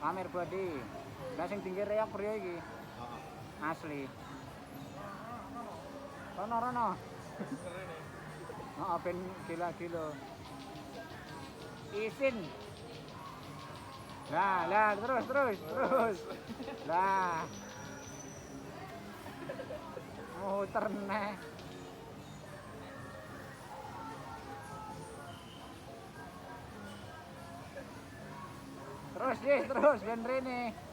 Amir body. Lah sing tinggi reak pria iki. Heeh. Asli. Rono. Heeh ben gila-gila. Isin. Lah terus. Lah. Muter neh. Terus ben rene.